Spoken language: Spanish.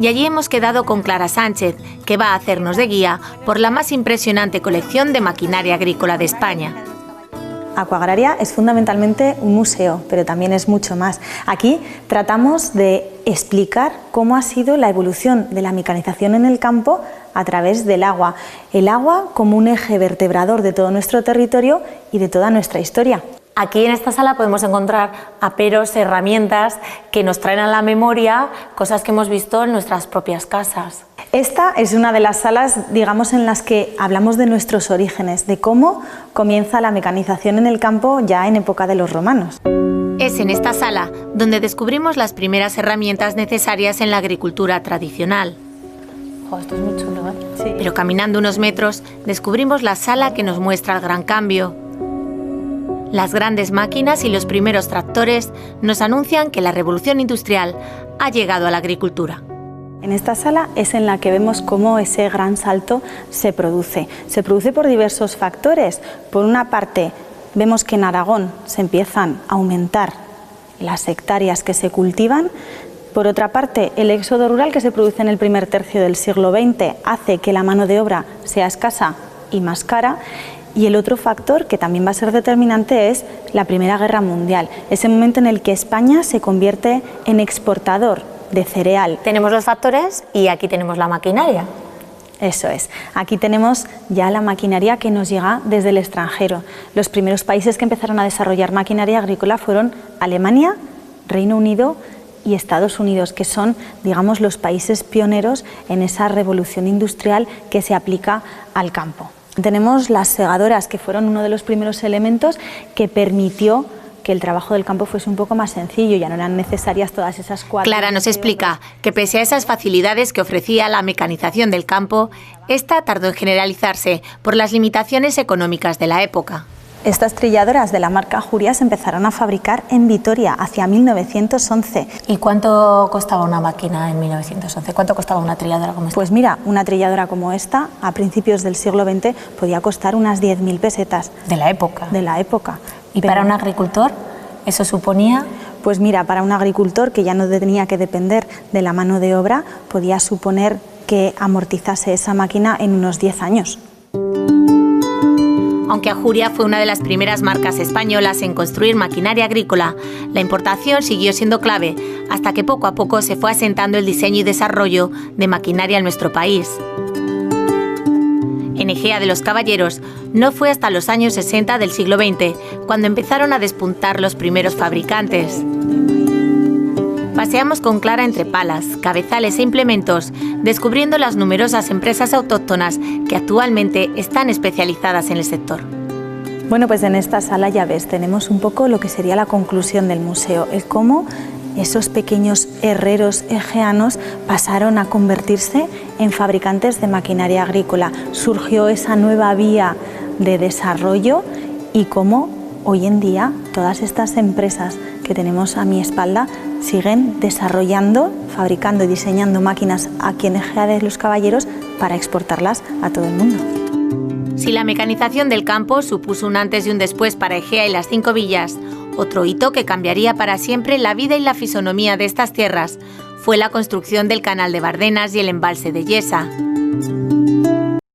y allí hemos quedado con Clara Sánchez, que va a hacernos de guía por la más impresionante colección de maquinaria agrícola de España. Aquagraria es fundamentalmente un museo, pero también es mucho más. Aquí tratamos de explicar cómo ha sido la evolución de la mecanización en el campo a través del agua. El agua como un eje vertebrador de todo nuestro territorio y de toda nuestra historia. Aquí en esta sala podemos encontrar aperos, herramientas que nos traen a la memoria cosas que hemos visto en nuestras propias casas. Esta es una de las salas, digamos, en las que hablamos de nuestros orígenes, de cómo comienza la mecanización en el campo ya en época de los romanos. Es en esta sala donde descubrimos las primeras herramientas necesarias en la agricultura tradicional. Esto es muy chulo, ¿eh? Sí. Pero caminando unos metros descubrimos la sala que nos muestra el gran cambio. Las grandes máquinas y los primeros tractores nos anuncian que la revolución industrial ha llegado a la agricultura. En esta sala es en la que vemos cómo ese gran salto se produce. Se produce por diversos factores. Por una parte, vemos que en Aragón se empiezan a aumentar las hectáreas que se cultivan. Por otra parte, el éxodo rural que se produce en el primer tercio del siglo XX hace que la mano de obra sea escasa y más cara. Y el otro factor que también va a ser determinante es la Primera Guerra Mundial, ese momento en el que España se convierte en exportador de cereal. Tenemos los factores y aquí tenemos la maquinaria. Eso es, aquí tenemos ya la maquinaria que nos llega desde el extranjero. Los primeros países que empezaron a desarrollar maquinaria agrícola fueron Alemania, Reino Unido y Estados Unidos, que son, digamos, los países pioneros en esa revolución industrial que se aplica al campo. Tenemos las segadoras, que fueron uno de los primeros elementos que permitió que el trabajo del campo fuese un poco más sencillo, ya no eran necesarias todas esas cuadras. Clara nos explica que pese a esas facilidades que ofrecía la mecanización del campo, esta tardó en generalizarse por las limitaciones económicas de la época. Estas trilladoras de la marca Juria se empezaron a fabricar en Vitoria hacia 1911. ¿Y cuánto costaba una máquina en 1911? ¿Cuánto costaba una trilladora como esta? Pues mira, una trilladora como esta, a principios del siglo XX, podía costar unas 10.000 pesetas. De la época. De la época. ¿Y para un agricultor eso suponía? Pues mira, para un agricultor que ya no tenía que depender de la mano de obra, podía suponer que amortizase esa máquina en unos 10 años. Aunque Ajuria fue una de las primeras marcas españolas en construir maquinaria agrícola, la importación siguió siendo clave hasta que poco a poco se fue asentando el diseño y desarrollo de maquinaria en nuestro país. En Egea de los Caballeros no fue hasta los años 60 del siglo XX cuando empezaron a despuntar los primeros fabricantes. Paseamos con Clara entre palas, cabezales e implementos, descubriendo las numerosas empresas autóctonas que actualmente están especializadas en el sector. Bueno, pues en esta sala ya ves, tenemos un poco lo que sería la conclusión del museo, el cómo esos pequeños herreros egeanos pasaron a convertirse en fabricantes de maquinaria agrícola. Surgió esa nueva vía de desarrollo y cómo hoy en día todas estas empresas que tenemos a mi espalda siguen desarrollando, fabricando y diseñando máquinas aquí en Egea de los Caballeros para exportarlas a todo el mundo. Si la mecanización del campo supuso un antes y un después para Egea y las 5 villas, otro hito que cambiaría para siempre la vida y la fisonomía de estas tierras fue la construcción del canal de Bardenas y el embalse de Yesa.